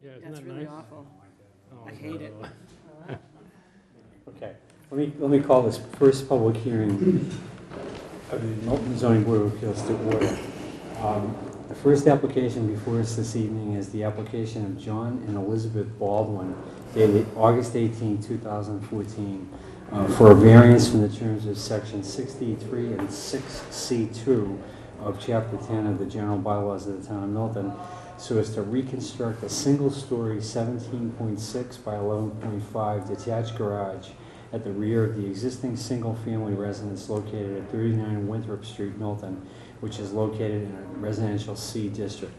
Yeah, isn't That's that really nice? awful. Oh, I hate it. no. Okay, let me call this first public hearing of the Milton Zoning Board of Appeals to order. The first application before us this evening is the application of John and Elizabeth Baldwin dated August 18, 2014, for a variance from the terms of section 63 and 6C2 of chapter 10 of the general bylaws of the town of Milton, so as to reconstruct a single-story 17.6 by 11.5 detached garage at the rear of the existing single-family residence located at 39 Winthrop Street, Milton, which is located in a residential C district.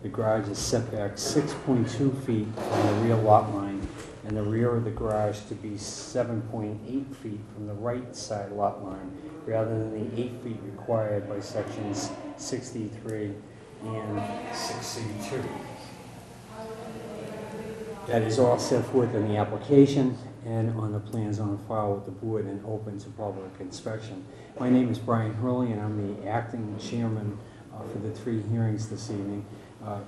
The garage is set back 6.2 feet from the rear lot line, and the rear of the garage to be 7.8 feet from the right side lot line, rather than the 8 feet required by sections 63 and 6C2. That is all set forth in the application and on the plans on file with the board and open to public inspection. My name is Brian Hurley, and I'm the acting chairman for the three hearings this evening.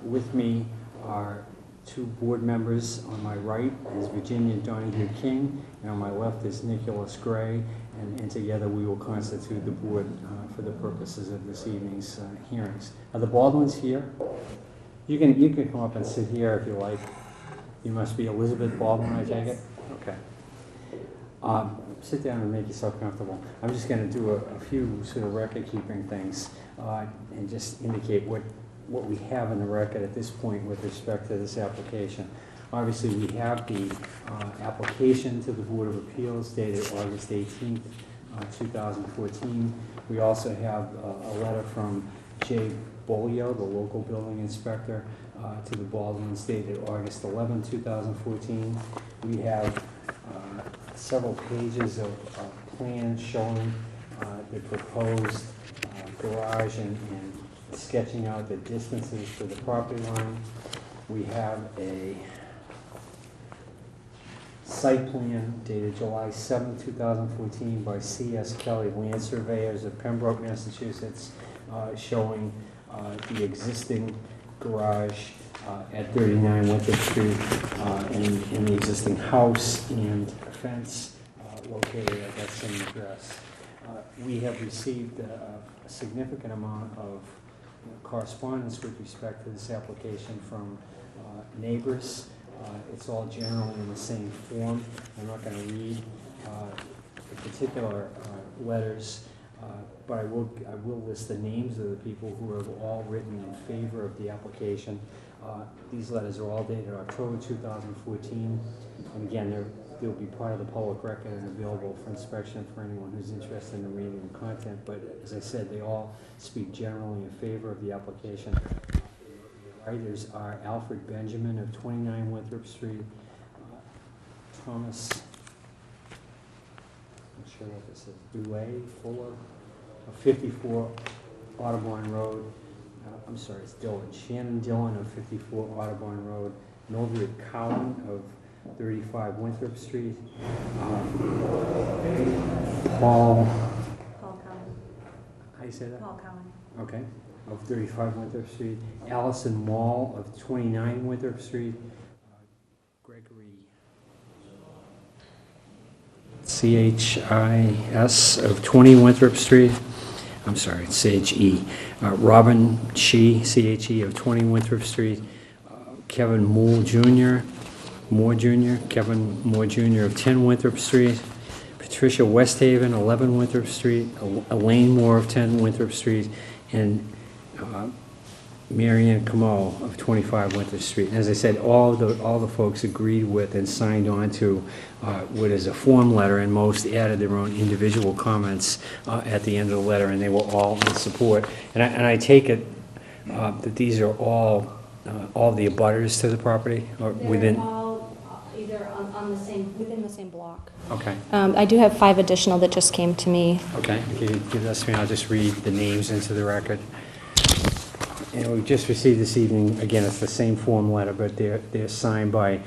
With me are two board members. On my right is Virginia Donahue King, and on my left is Nicholas Gray, and together we will constitute the board for the purposes of this evening's hearings. Are the Baldwins here? You can come up and sit here if you like. You must be Elizabeth Baldwin, I take it? Okay. Sit down and make yourself comfortable. I'm just going to do a few sort of record-keeping things and just indicate what we have in the record at this point with respect to this application. Obviously, we have the application to the Board of Appeals dated August 18th, 2014. We also have a letter from Jay Bolio, the local building inspector, to the Baldwins dated August 11, 2014. We have several pages of plans showing the proposed garage and sketching out the distances to the property line. We have a site plan dated July 7, 2014 by C.S. Kelly Land Surveyors of Pembroke, Massachusetts, showing the existing garage at 39 Winthrop Street and the existing house and fence located at that same address. We have received a significant amount of correspondence with respect to this application from neighbors. It's all generally in the same form. I'm not going to read the particular letters, but I will list the names of the people who have all written in favor of the application. These letters are all dated October 2014, and again, they'll be part of the public record and available for inspection for anyone who's interested in reading the content. But as I said, they all speak generally in favor of the application. The writers are Alfred Benjamin of 29 Winthrop Street, Thomas, I'm not sure what this is, Boulay Fuller of 54 Audubon Road. I'm sorry, it's Dillon. Shannon Dillon of 54 Audubon Road, Mildred Cowan of 35 Winthrop Street, Paul Cowan. How you say that? Paul Cowan. Okay, of 35 Winthrop Street, Allison Mall of 29 Winthrop Street, Gregory CHIS of 20 Winthrop Street. I'm sorry, it's CHE. Robin Shee, CHE of 20 Winthrop Street. Kevin Moore Jr., Kevin Moore Jr. of 10 Winthrop Street. Patricia Westhaven, 11 Winthrop Street. Elaine Moore of 10 Winthrop Street. And Marianne Camo of 25 Winthrop Street. And as I said, all the folks agreed with and signed on to what is a form letter, and most added their own individual comments at the end of the letter, and they were all in support. And I take it that these are all the abutters to the property, or They're within. all either on the same, within the same block. Okay. I do have 5 additional that just came to me. Okay. If you give this to me, I'll just read the names into the record. And we just received this evening, again, it's the same form letter, but they're signed by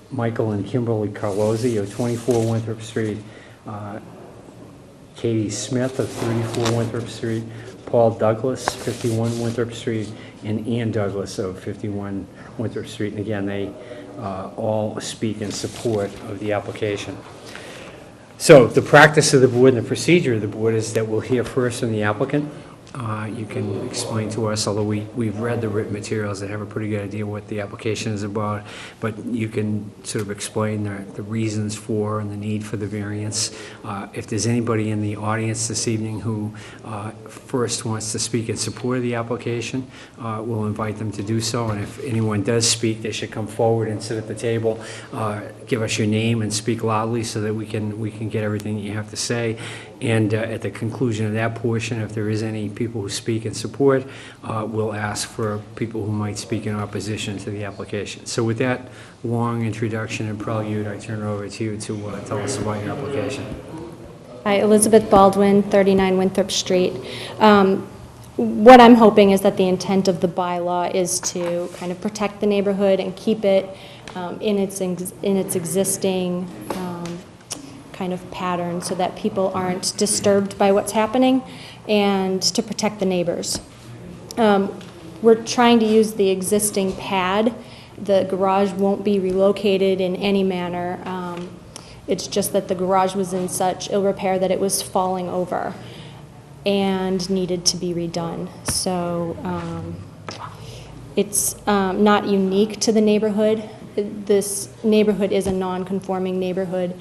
Michael and Kimberly Carlozzi of 24 Winthrop Street, Katie Smith of 34 Winthrop Street, Paul Douglas, 51 Winthrop Street, and Ian Douglas of 51 Winthrop Street. And again, they all speak in support of the application. So the practice of the board and the procedure of the board is that we'll hear first from the applicant. You can explain to us, although we've read the written materials that have a pretty good idea what the application is about, but you can sort of explain the reasons for and the need for the variance. If there's anybody in the audience this evening who first wants to speak in support of the application, we'll invite them to do so. And if anyone does speak, they should come forward and sit at the table, give us your name and speak loudly so that we can get everything that you have to say. And at the conclusion of that portion, if there is any people who speak in support, we'll ask for people who might speak in opposition to the application. So with that long introduction and prelude, I turn it over to you to tell us about your application. Hi, Elizabeth Baldwin, 39 Winthrop Street. What I'm hoping is that the intent of the bylaw is to kind of protect the neighborhood and keep it in its existing kind of pattern so that people aren't disturbed by what's happening, and to protect the neighbors. We're trying to use the existing pad. The garage won't be relocated in any manner. It's just that the garage was in such ill repair that it was falling over and needed to be redone. So it's not unique to the neighborhood. This neighborhood is a non-conforming neighborhood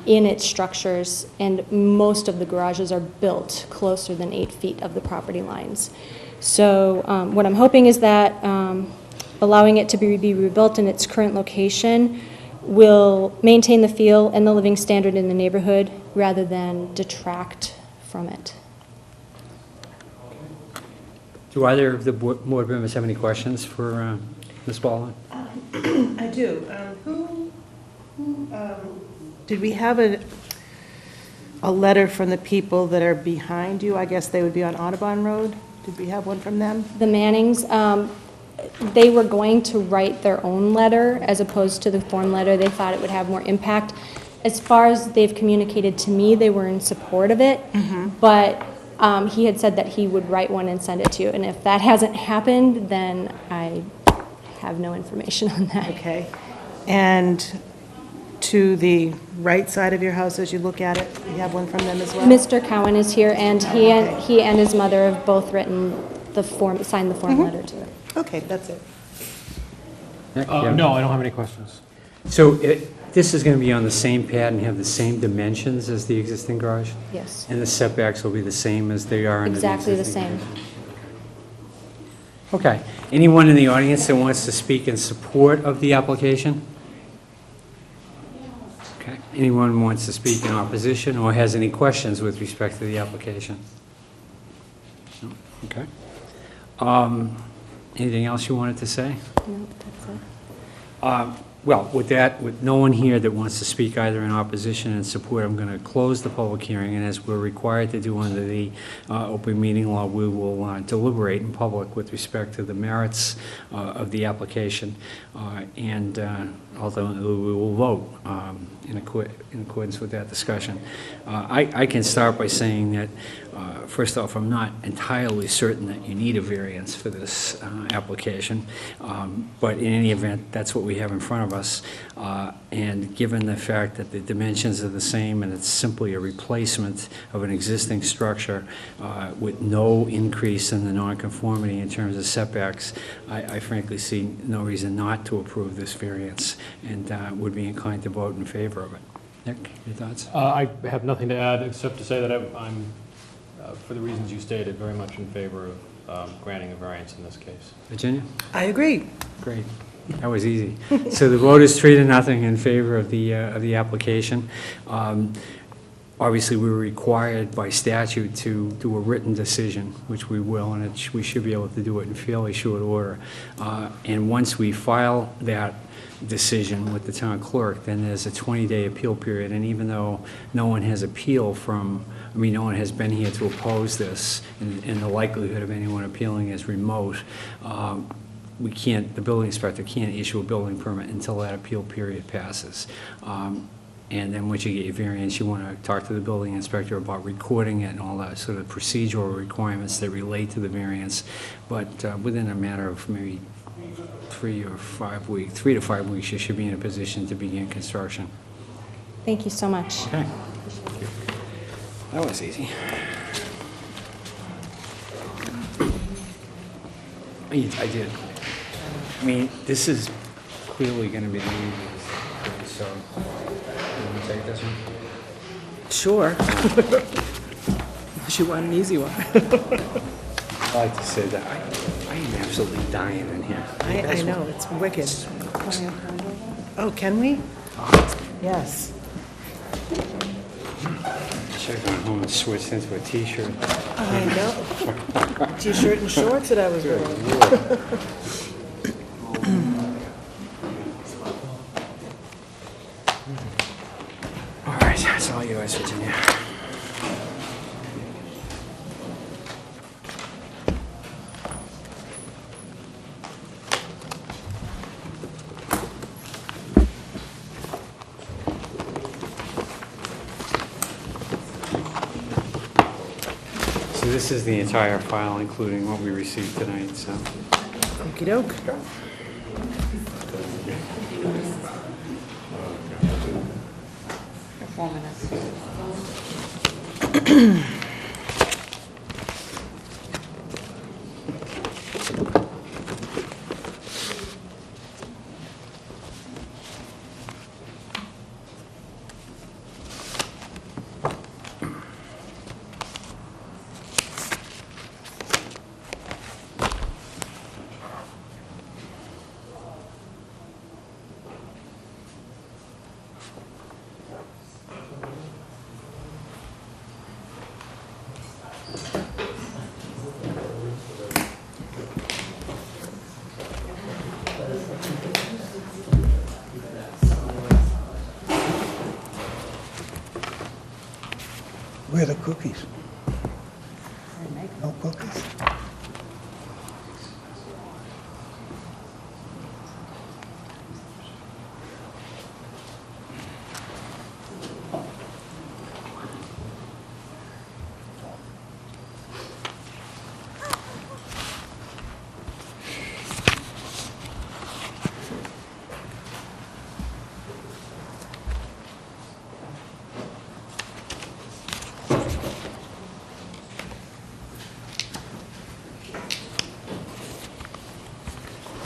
in its structures, and most of the garages are built closer than 8 feet of the property lines. So what I'm hoping is that allowing it to be rebuilt in its current location will maintain the feel and the living standard in the neighborhood rather than detract from it. Do either of the board members have any questions for Ms. Baldwin? I do. Did we have a letter from the people that are behind you? I guess they would be on Audubon Road. Did we have one from them? The Mannings, they were going to write their own letter as opposed to the form letter. They thought it would have more impact. As far as they've communicated to me, they were in support of it, but he had said that he would write one and send it to you. And if that hasn't happened, then I have no information on that. Okay. And to the right side of your house as you look at it, you have one from them as well? Mr. Cowan is here, and he and his mother have both written the form, signed the form letter to it. Okay, that's it. Nick, No, I don't have any questions. So this is going to be on the same pad and have the same dimensions as the existing garage? Yes. And the setbacks will be the same as they are in the Exactly the existing same. garage? Okay. Anyone in the audience that wants to speak in support of the application? Okay. Anyone who wants to speak in opposition or has any questions with respect to the application? No? Okay. Anything else you wanted to say? No, that's it. Well, with that, with no one here that wants to speak either in opposition and support, I'm going to close the public hearing, and as we're required to do under the open meeting law, we will deliberate in public with respect to the merits of the application, and ultimately we will vote in accordance with that discussion. I can start by saying that, first off, I'm not entirely certain that you need a variance for this application, but in any event, that's what we have in front of us. And given the fact that the dimensions are the same and it's simply a replacement of an existing structure with no increase in the nonconformity in terms of setbacks, I frankly see no reason not to approve this variance and would be inclined to vote in favor of it. Nick, your thoughts? I have nothing to add except to say that I'm for the reasons you stated, very much in favor of granting a variance in this case. Virginia? I agree. Great. That was easy. So the vote is 3-0 in favor of the application. Obviously, we were required by statute to do a written decision, which we will, and we should be able to do it in fairly short order. And once we file that decision with the town clerk, then there's a 20-day appeal period, and even though no one has no one has been here to oppose this, and the likelihood of anyone appealing is remote, the building inspector can't issue a building permit until that appeal period passes. And then once you get your variance, you want to talk to the building inspector about recording it and all that sort of procedural requirements that relate to the variance. But within a matter of maybe 3 to 5 weeks, you should be in a position to begin construction. Thank you so much. Okay. That was easy. I did. I mean, this is clearly going to be the easiest, so you want to take this one? Sure. Unless you want an easy one. I like to say that I am absolutely dying in here. I know, it's wicked. Oh, can we? Yes. Should have gone home and switched into a t-shirt. I know. T-shirt and shorts that I was wearing. All right, that's all yours, Virginia. So this is the entire file, including what we received tonight, so. Okey-doke. For 4 minutes. Where are the cookies? No cookies?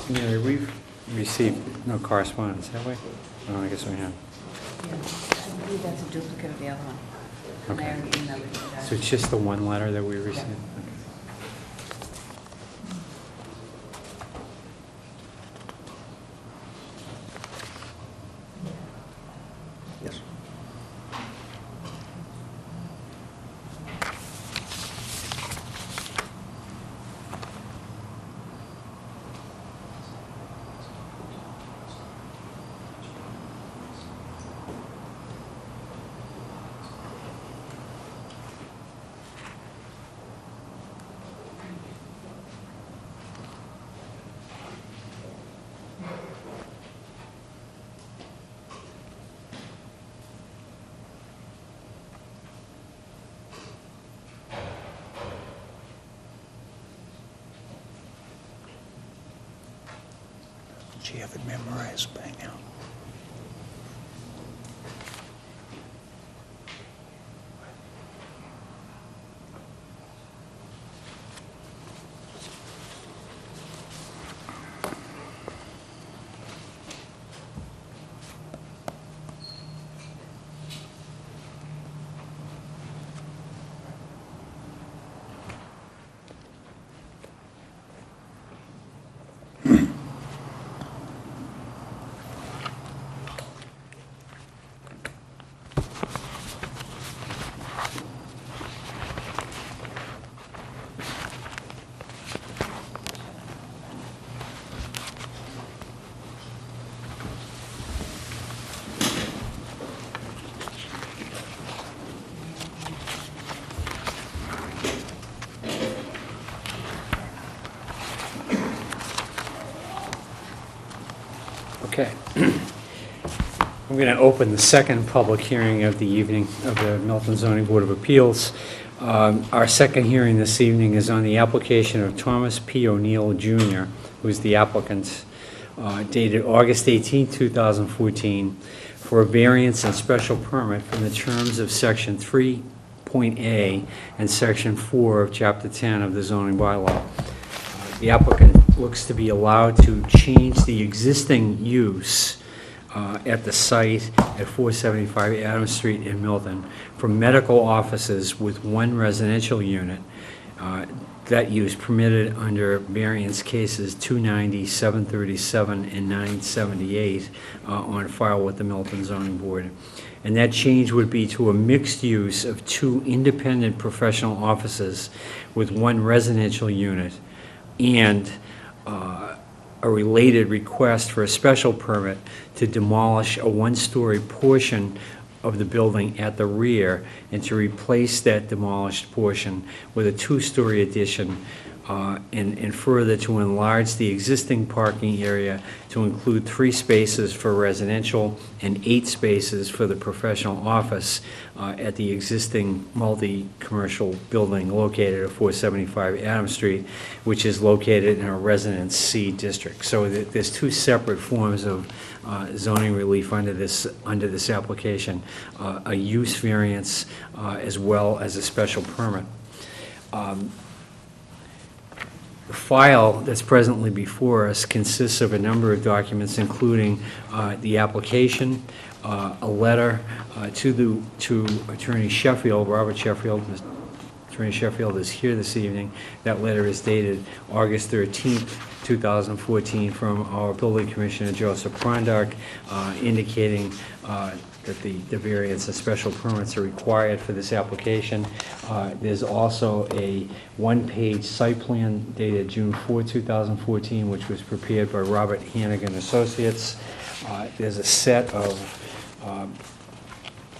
Yeah, we've received no correspondence, have we? Oh, I guess we have. Yeah, I believe that's a duplicate of the other one. And I Okay. already emailed it to you guys. So it's just the one letter that we received? Okay. Yes. She have it memorized by now. Okay. I'm going to open the second public hearing of the evening of the Milton Zoning Board of Appeals. Our second hearing this evening is on the application of Thomas P. O'Neill Jr., who is the applicant, dated August 18, 2014, for a variance and special permit from the terms of Section 3.A and Section 4 of Chapter 10 of the zoning bylaw. The applicant looks to be allowed to change the existing use at the site at 475 Adams Street in Milton from medical offices with one residential unit, that use permitted under variance cases 290, 737, and 978 on file with the Milton Zoning Board. And that change would be to a mixed use of two independent professional offices with one residential unit and a related request for a special permit to demolish a one-story portion of the building at the rear and to replace that demolished portion with a two-story addition, and further to enlarge the existing parking area to include 3 spaces for residential and 8 spaces for the professional office at the existing multi-commercial building located at 475 Adams Street, which is located in a Residence C district. So there's 2 separate forms of zoning relief under this application, a use variance as well as a special permit. The file that's presently before us consists of a number of documents, including the application, a letter to Attorney Sheffield, Robert Sheffield. Attorney Sheffield is here this evening. That letter is dated August 13th, 2014, from our building commissioner, Joseph Prondark, indicating that the variance and special permits are required for this application. There's also a one-page site plan dated June 4, 2014, which was prepared by Robert Hannigan Associates. There's a set of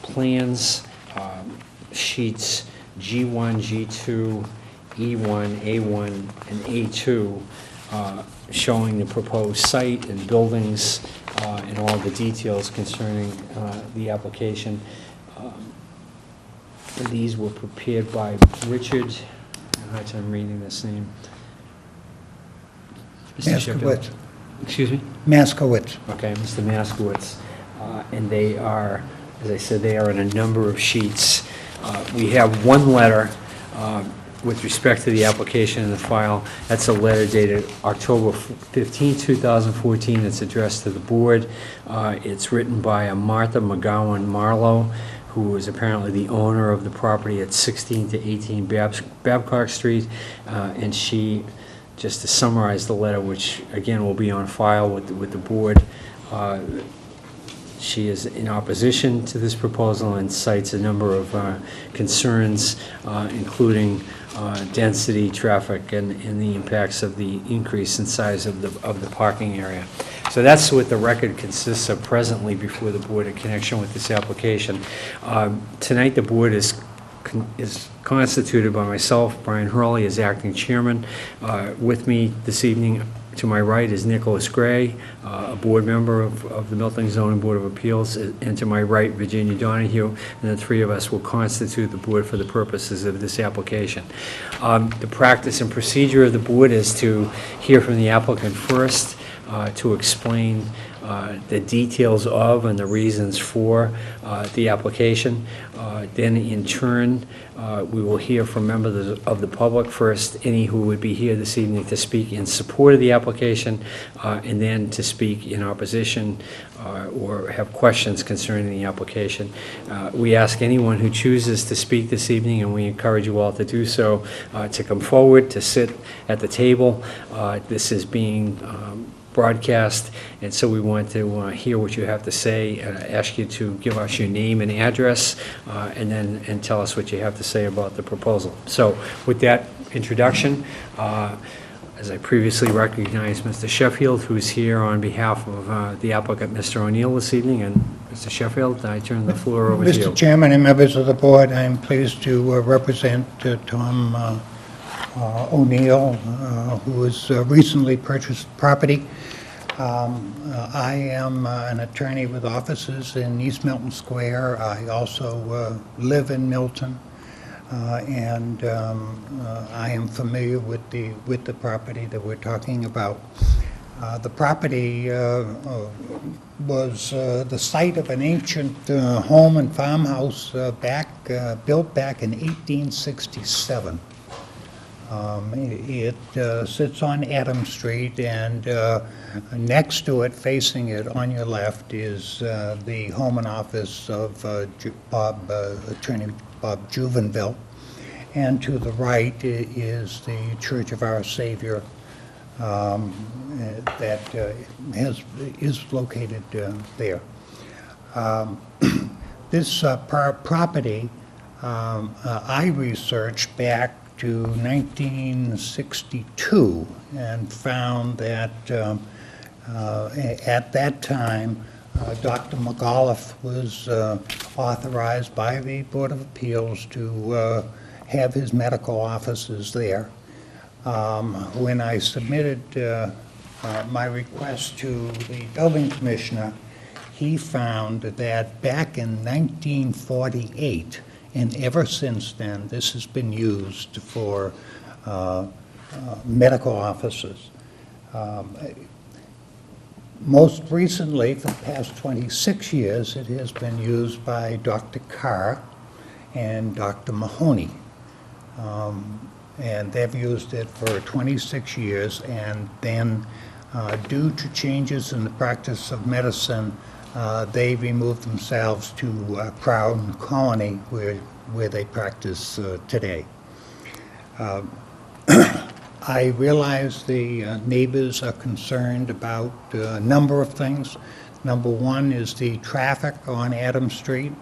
plans, sheets G1, G2, E1, A1, and A2, showing the proposed site and buildings and all the details concerning the application. And these were prepared by Richard, I have a hard time reading this name. Mr. Sheffield. Maskowitz. Excuse me? Maskowitz. Okay, Mr. Maskowitz. And they are, as I said, they are in a number of sheets. We have one letter with respect to the application in the file. That's a letter dated October 15, 2014. It's addressed to the board. It's written by a Martha McGowan Marlowe, who is apparently the owner of the property at 16 to 18 Babcock Street. And she, just to summarize the letter, which again will be on file with the board, she is in opposition to this proposal and cites a number of concerns, including density, traffic, and the impacts of the increase in size of the parking area. So that's what the record consists of presently before the board in connection with this application. Tonight the board is constituted by myself, Brian Hurley, as acting chairman. With me this evening, to my right, is Nicholas Gray, a board member of the Milton Zoning Board of Appeals, and to my right, Virginia Donahue, and the 3 of us will constitute the board for the purposes of this application. The practice and procedure of the board is to hear from the applicant first, to explain the details of and the reasons for the application. Then in turn, we will hear from members of the public first, any who would be here this evening to speak in support of the application, and then to speak in opposition or have questions concerning the application. We ask anyone who chooses to speak this evening, and we encourage you all to do so, to come forward, to sit at the table. This is being broadcast, and so we want to hear what you have to say, and ask you to give us your name and address, and tell us what you have to say about the proposal. So with that introduction, as I previously recognized Mr. Sheffield, who's here on behalf of the applicant, Mr. O'Neill, this evening, and Mr. Sheffield, I turn the floor over to you. Mr. Chairman and members of the board, I am pleased to represent Tom O'Neill, who has recently purchased property I am an attorney with offices in East Milton Square. I also live in Milton, and I am familiar with the property that we're talking about. The property was the site of an ancient home and farmhouse built back in 1867. It sits on Adams Street, and next to it, facing it on your left, is the home and office of Attorney Bob Juvenville, and to the right is the Church of Our Savior that is located there. This property I researched back to 1962 and found that at that time Dr. McAuliffe was authorized by the Board of Appeals to have his medical offices there. When I submitted my request to the building commissioner, he found that back in 1948, and ever since then, this has been used for medical offices. Most recently, for the past 26 years, it has been used by Dr. Carr and Dr. Mahoney. And they've used it for 26 years, and then due to changes in the practice of medicine, they removed themselves to Crown Colony, where they practice today. I realize the neighbors are concerned about a number of things. Number one is the traffic on Adams Street,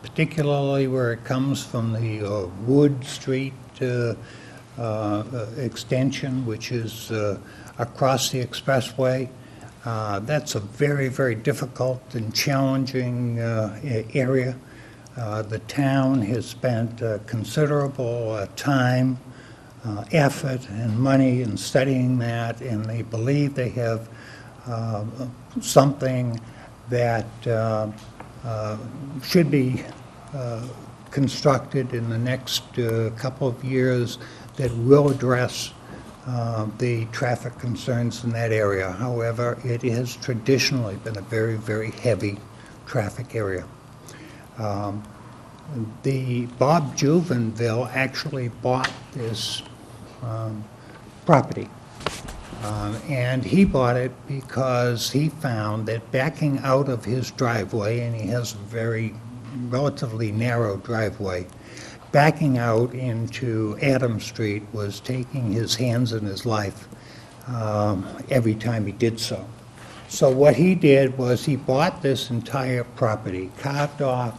particularly where it comes from the Wood Street extension, which is across the expressway. That's a very, very difficult and challenging area. The town has spent considerable time, effort, and money in studying that, and they believe they have something that should be constructed in the next couple of years that will address the traffic concerns in that area. However, it has traditionally been a very, very heavy traffic area. The Bob Juvenville actually bought this property. And he bought it because he found that backing out of his driveway, and he has a very relatively narrow driveway, backing out into Adams Street was taking his hands in his life every time he did so. So what he did was he bought this entire property, carved off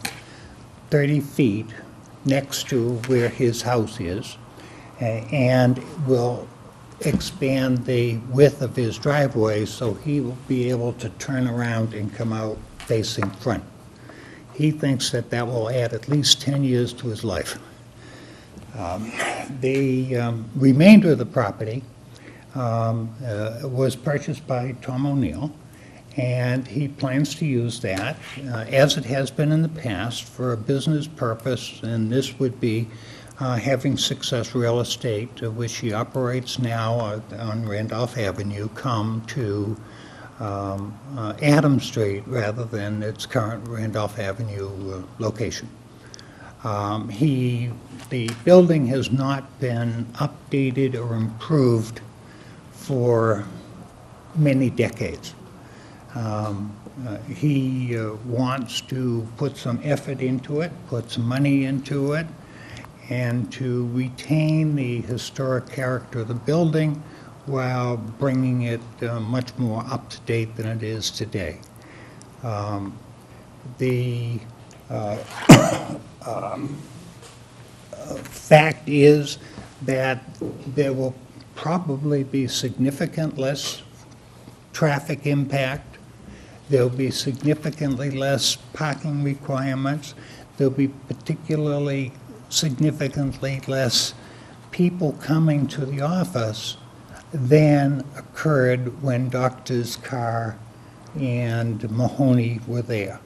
30 feet next to where his house is, and will expand the width of his driveway so he will be able to turn around and come out facing front. He thinks that that will add at least 10 years to his life. The remainder of the property was purchased by Tom O'Neill, and he plans to use that, as it has been in the past, for a business purpose, and this would be Having Success Real Estate, which he operates now on Randolph Avenue, come to Adams Street rather than its current Randolph Avenue location. The building has not been updated or improved for many decades. He wants to put some effort into it, put some money into it, and to retain the historic character of the building while bringing it much more up to date than it is today. The fact is that there will probably be significant less traffic impact. There'll be significantly less parking requirements. There'll be significantly less people coming to the office than occurred when Doctors Carr and Mahoney were there.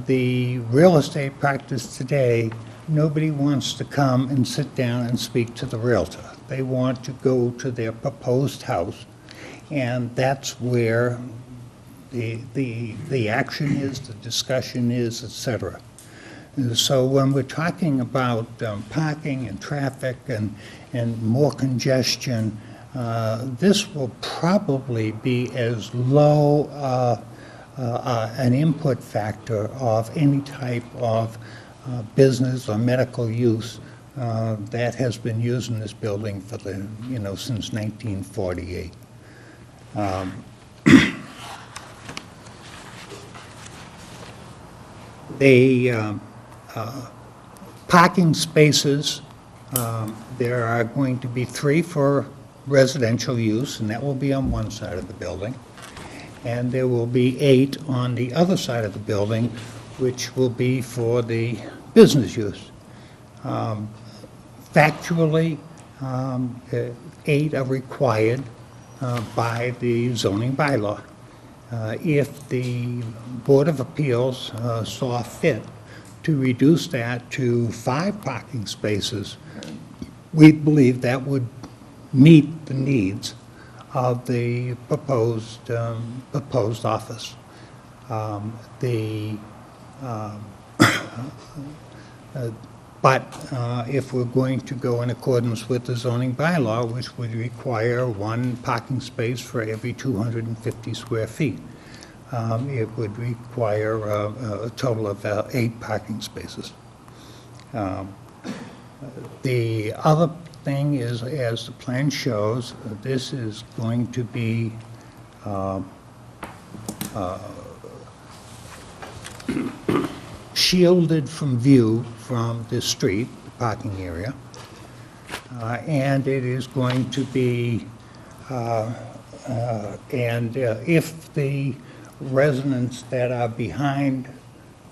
The real estate practice today, nobody wants to come and sit down and speak to the Realtor. They want to go to their proposed house, and that's where the action is, the discussion is, et cetera. So when we're talking about parking and traffic and more congestion, this will probably be as low an input factor of any type of business or medical use that has been used in this building for the, since 1948. The parking spaces, there are going to be 3 for residential use, and that will be on one side of the building. And there will be 8 on the other side of the building, which will be for the business use. Factually, 8 are required by the zoning bylaw. If the Board of Appeals saw fit to reduce that to 5 parking spaces, we believe that would meet the needs of the proposed office. But if we're going to go in accordance with the zoning bylaw, which would require 1 parking space for every 250 square feet, it would require a total of 8 parking spaces. The other thing is, as the plan shows, this is going to be shielded from view from the street, the parking area, and it is going to be, if the residents that are behind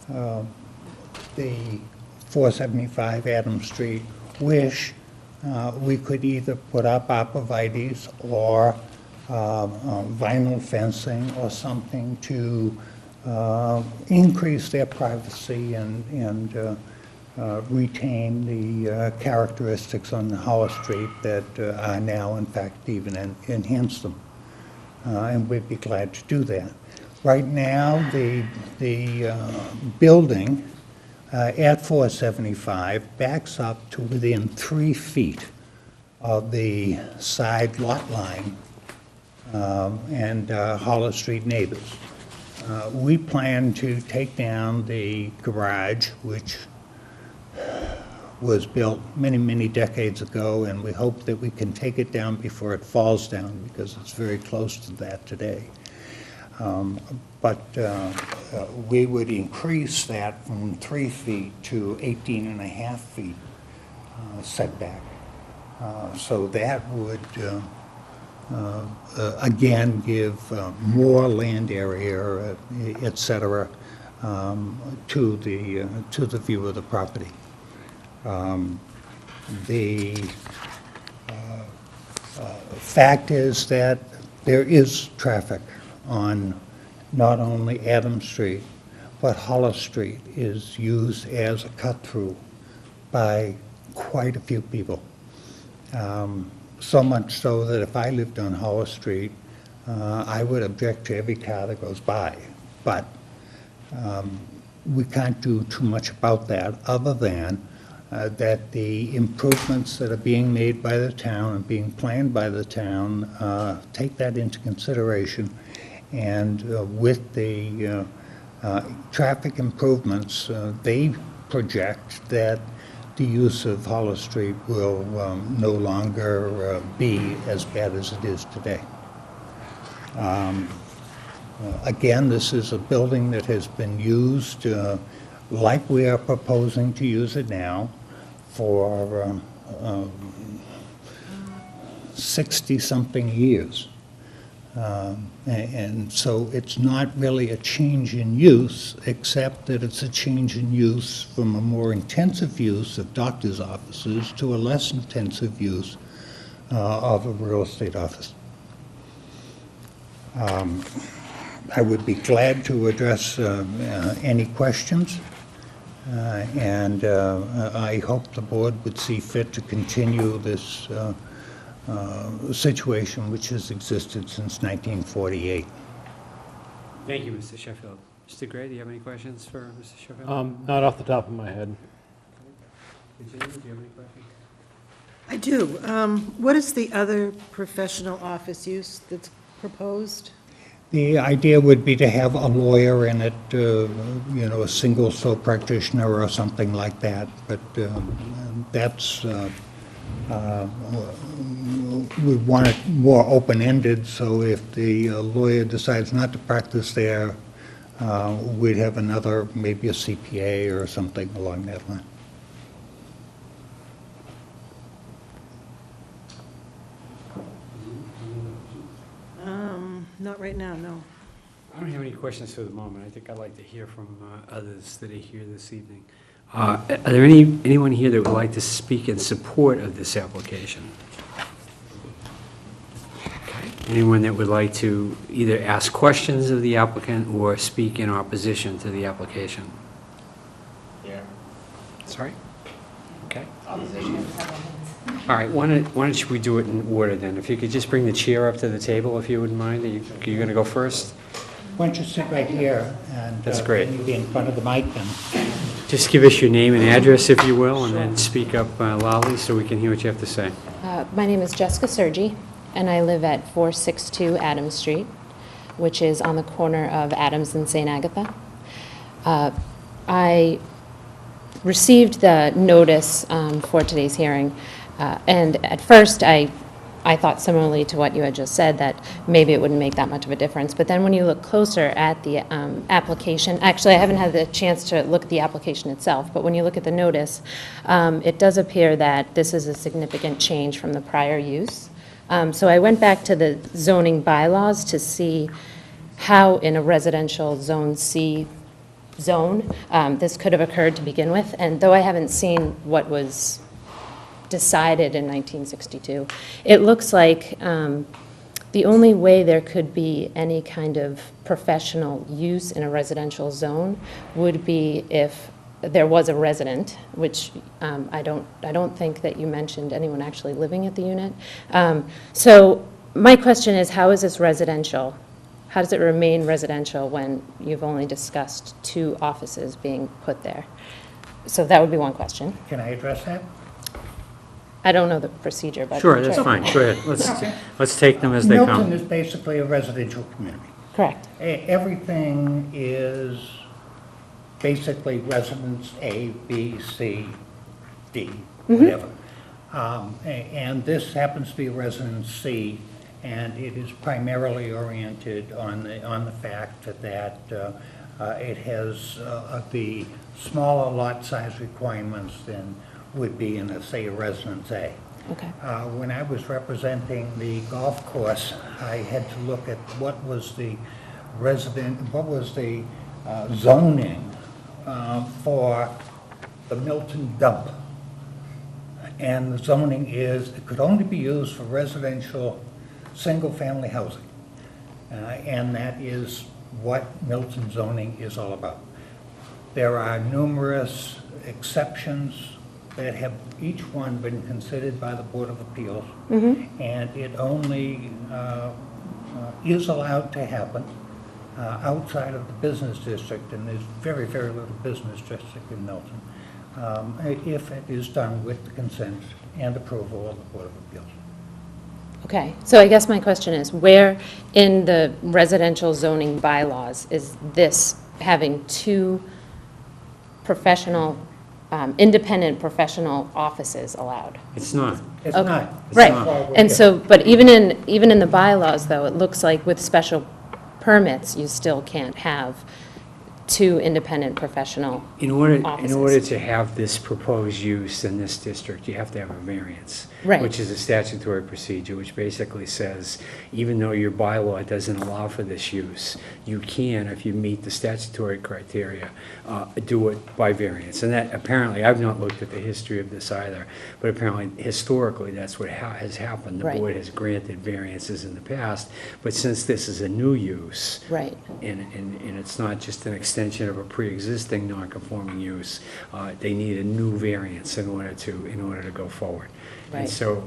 the 475 Adams Street wish, we could either put up arborvitaes or vinyl fencing or something to increase their privacy and retain the characteristics on the Hollis Street that are now, in fact, even enhance them. And we'd be glad to do that. Right now, the building at 475 backs up to within 3 feet of the side lot line and Hollis Street neighbors. We plan to take down the garage, which was built many, many decades ago, and we hope that we can take it down before it falls down, because it's very close to that today. But we would increase that from 3 feet to 18 and a half feet setback. So that would, again, give more land area, et cetera, to the view of the property. The fact is that there is traffic on not only Adams Street, but Hollis Street is used as a cut-through by quite a few people. So much so that if I lived on Hollis Street, I would object to every car that goes by. But we can't do too much about that, other than that the improvements that are being made by the town and being planned by the town take that into consideration. And with the traffic improvements, they project that the use of Hollis Street will no longer be as bad as it is today. Again, this is a building that has been used like we are proposing to use it now for 60-something years. And so it's not really a change in use, except that it's a change in use from a more intensive use of doctor's offices to a less intensive use of a real estate office. I would be glad to address any questions, and I hope the board would see fit to continue this situation which has existed since 1948. Thank you, Mr. Sheffield. Mr. Gray, do you have any questions for Mr. Sheffield? Not off the top of my head. Virginia, do you have any questions? I do. What is the other professional office use that's proposed? The idea would be to have a lawyer in it, a single sole practitioner or something like that, but that's, we want it more open-ended, so if the lawyer decides not to practice there, we'd have another, maybe a CPA or something along that line. Not right now, no. I don't have any questions for the moment. I think I'd like to hear from others that are here this evening. Are there anyone here that would like to speak in support of this application? Okay. Anyone that would like to either ask questions of the applicant or speak in opposition to the application? Yeah. Sorry? Okay. All right, why don't we do it in order then? If you could just bring the chair up to the table, if you wouldn't mind. You're going to go first? Why don't you sit right here, and That's great. you be in front of the mic, and Just give us your name and address, if you will, and then speak up loudly so we can hear what you have to say. My name is Jessica Sergi, and I live at 462 Adams Street, which is on the corner of Adams and St. Agatha. I received the notice for today's hearing, and at first I thought similarly to what you had just said, that maybe it wouldn't make that much of a difference. But then when you look closer at the application, actually I haven't had the chance to look at the application itself, but when you look at the notice, it does appear that this is a significant change from the prior use. So I went back to the zoning bylaws to see how in a residential zone C zone this could have occurred to begin with. And though I haven't seen what was decided in 1962, it looks like the only way there could be any kind of professional use in a residential zone would be if there was a resident, which I don't think that you mentioned anyone actually living at the unit. So my question is, how is this residential? How does it remain residential when you've only discussed 2 offices being put there? So that would be one question. can I address that? I don't know the procedure, but. Sure, that's fine. Go ahead. Let's take them as they Milton come. is basically a residential community. Correct. Everything is basically residence A, B, C, D, whatever. And this happens to be residence C, and it is primarily oriented on the fact that it has the smaller lot size requirements than would be in, say, a residence A. Okay. When I was representing the golf course, I had to look at what was the zoning for the Milton dump. And the zoning is, it could only be used for residential, single-family housing. And that is what Milton zoning is all about. There are numerous exceptions that have each one been considered by the Board of Appeals, and it only is allowed to happen outside of the business district, and there's very, very little business district in Milton, if it is done with the consent and approval of the Board of Appeals. Okay, so I guess my question is, where in the residential zoning bylaws is this having 2 professional, independent professional offices allowed? It's not. It's Okay. not. Right, That's why we're and here. so, but even in the bylaws, though, it looks like with special permits, you still can't have two independent professional In order offices. to have this proposed use in this district, you have to have a variance. Right. Which is a statutory procedure, which basically says, even though your bylaw doesn't allow for this use, you can, if you meet the statutory criteria, do it by variance. And that, apparently, I've not looked at the history of this either, but apparently, historically, that's what has happened. The Right. board has granted variances in the past, but since this is a new use, Right. and it's not just an extension of a pre-existing non-conforming use, they need a new variance in order to go forward. And Right. so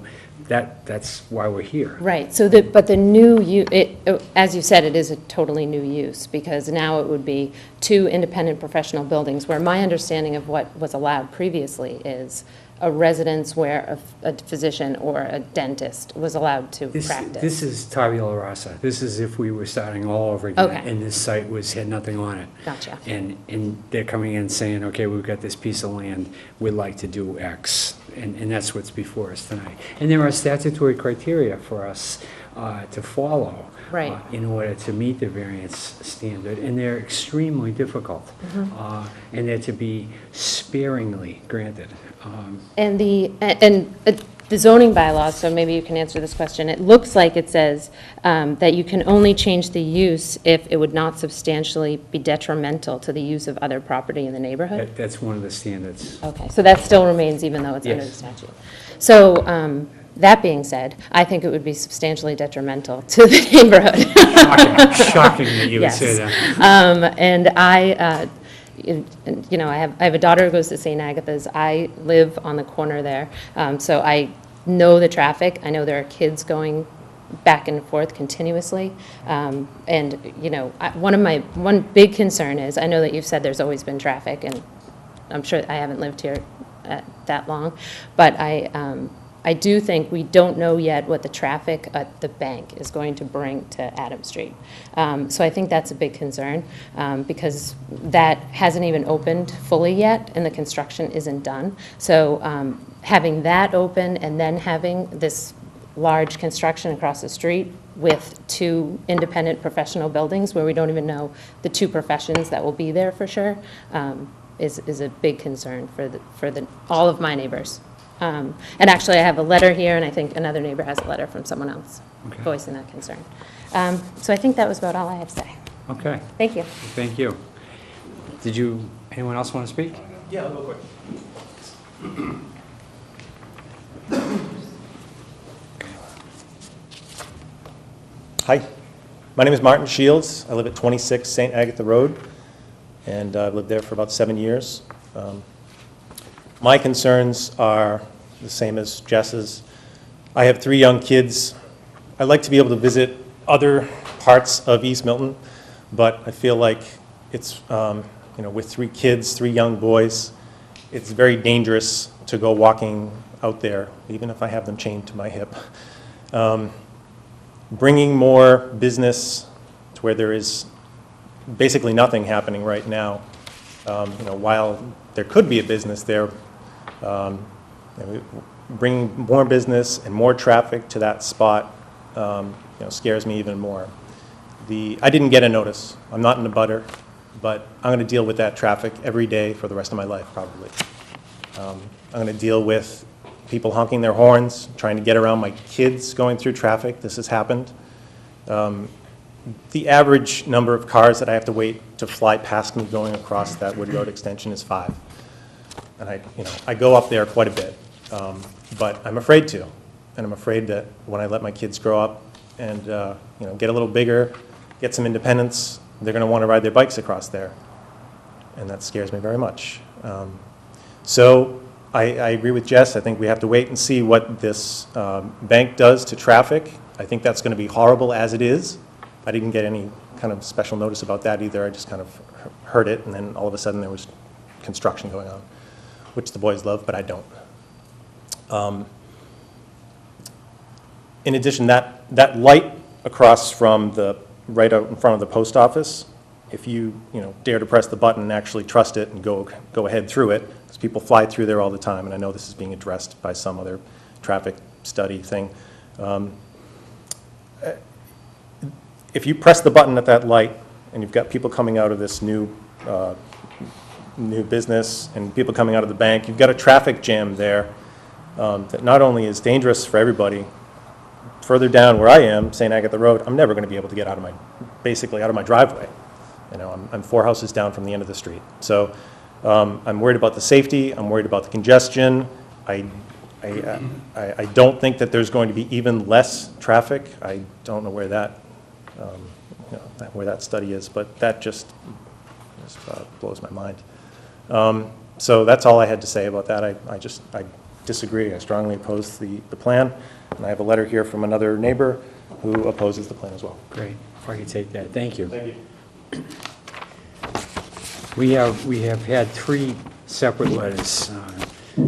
that's why we're here. Right, so but the as you said, it is a totally new use, because now it would be two independent professional buildings, where my understanding of what was allowed previously is a residence where a physician or a dentist was allowed to practice. This is tabula rasa. This is if we were starting all over again. Okay. And this site had nothing on it. Gotcha. And they're coming in saying, okay, we've got this piece of land, we'd like to do X. And that's what's before us tonight. And there are statutory criteria for us to follow. Right. In order to meet the variance standard, and they're extremely difficult. Mm-hmm. And they're to be sparingly granted. And the zoning bylaws, so maybe you can answer this question, it looks like it says that you can only change the use if it would not substantially be detrimental to the use of other property in the neighborhood? That's one of the standards. Okay, so that still remains even though it's under the Yes. statute. So, that being said, I think it would be substantially detrimental to the neighborhood. Shocking that you would say Yes. that. And I have a daughter who goes to St. Agatha's. I live on the corner there, so I know the traffic. I know there are kids going back and forth continuously. And, one big concern is, I know that you've said there's always been traffic, and I'm sure I haven't lived here that long, but I do think we don't know yet what the traffic at the bank is going to bring to Adam Street. So I think that's a big concern, because that hasn't even opened fully yet, and the construction isn't done. So having that open and then having this large construction across the street with two independent professional buildings where we don't even know the two professions that will be there for sure, is a big concern for all of my neighbors. And actually, I have a letter here, and I think another neighbor has a letter from someone else Okay. voicing that concern. So I think that was about all I have to say. Okay, Thank you. thank you. Anyone else want to speak? Yeah, I'll go quick. Hi, my name is Martin Shields. I live at 26 St. Agatha Road, and I've lived there for about 7 years. My concerns are the same as Jess's. I have 3 young kids. I'd like to be able to visit other parts of East Milton, but I feel like it's, with 3 kids, 3 young boys, it's very dangerous to go walking out there, even if I have them chained to my hip. Bringing more business to where there is basically nothing happening right now. While there could be a business there, bringing more business and more traffic to that spot, scares me even more. I didn't get a notice. I'm not in a butter, but I'm going to deal with that traffic every day for the rest of my life, probably. I'm going to deal with people honking their horns, trying to get around my kids going through traffic. This has happened. The average number of cars that I have to wait to fly past me going across that Wood Road extension is 5. And I go up there quite a bit, but I'm afraid to. And I'm afraid that when I let my kids grow up and get a little bigger, get some independence, they're going to want to ride their bikes across there. And that scares me very much. So I agree with Jess. I think we have to wait and see what this bank does to traffic. I think that's going to be horrible as it is. I didn't get any kind of special notice about that either. I just kind of heard it, and then all of a sudden there was construction going on, which the boys love, but I don't. In addition, that light across from right out in front of the post office, if you dare to press the button and actually trust it and go ahead through it, because people fly through there all the time, and I know this is being addressed by some other traffic study thing. If you press the button at that light and you've got people coming out of this new new business and people coming out of the bank. You've got a traffic jam there that not only is dangerous for everybody, further down where I am, St. Agatha Road, I'm never going to be able to get basically out of my driveway. You know, I'm 4 houses down from the end of the street. So I'm worried about the safety, I'm worried about the congestion. I don't think that there's going to be even less traffic. I don't know where that, where that study is, but that just blows my mind. So that's all I had to say about that. I disagree. I strongly oppose the plan, and I have a letter here from another neighbor who opposes the plan as well. Great, if I could take that, thank you. Thank you. We have had 3 separate letters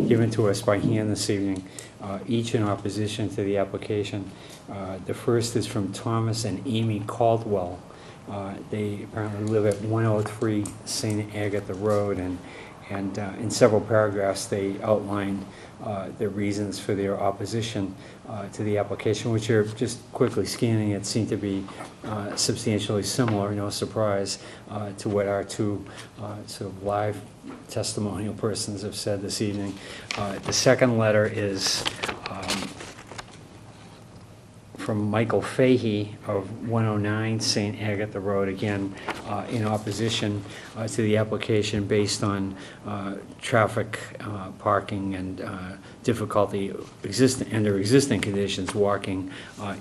given to us by hand this evening, each in opposition to the application. The first is from Thomas and Amy Caldwell. They apparently live at 103 St. Agatha Road, and in several paragraphs they outlined the reasons for their opposition to the application, which are, just quickly scanning it, seem to be substantially similar, no surprise, to what our 2 sort of live testimonial persons have said this evening. The second letter is from Michael Fahey of 109 St. Agatha Road, again in opposition to the application based on traffic, parking, and difficulty under existing conditions walking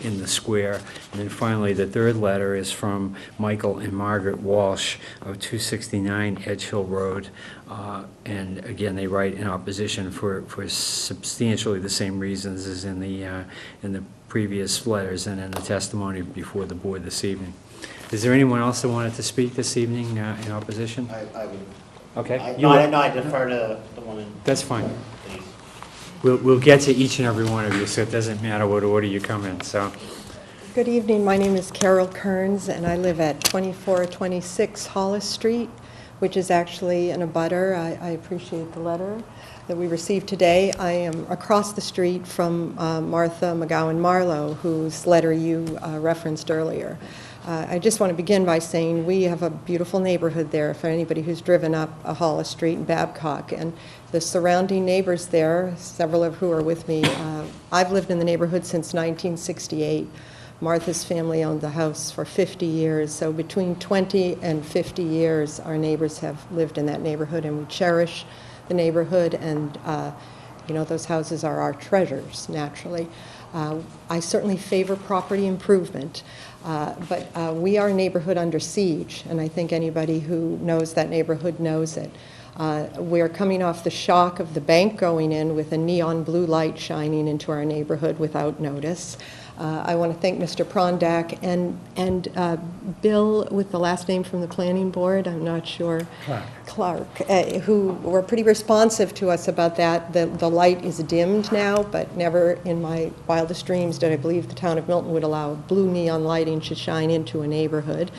in the square. And then finally, the third letter is from Michael and Margaret Walsh of 269 Edge Hill Road. And again, they write in opposition for substantially the same reasons as in the previous letters and in the testimony before the board this evening. Is there anyone else that wanted to speak this evening in opposition? I would. Okay. I defer to the woman. That's fine. Please. We'll get to each and every one of you, so it doesn't matter what order you come in. So, Good evening. My name is Carol Kearns, and I live at 2426 Hollis Street, which is actually in a butter. I appreciate the letter that we received today. I am across the street from Martha McGowan Marlowe, whose letter you referenced earlier. I just want to begin by saying we have a beautiful neighborhood there for anybody who's driven up Hollis Street in Babcock. And the surrounding neighbors there, several of who are with me, I've lived in the neighborhood since 1968. Martha's family owned the house for 50 years. So between 20 and 50 years, our neighbors have lived in that neighborhood, and we cherish the neighborhood, and those houses are our treasures, naturally. I certainly favor property improvement, but we are a neighborhood under siege, and I think anybody who knows that neighborhood knows it. We're coming off the shock of the bank going in with a neon blue light shining into our neighborhood without notice. I want to thank Mr. Prondak and Bill with the last name from the planning board, I'm not sure. Clark, who were pretty responsive to us about that. The light is dimmed now, but never in my wildest dreams did I believe the town of Milton would allow blue neon lighting to shine into a neighborhood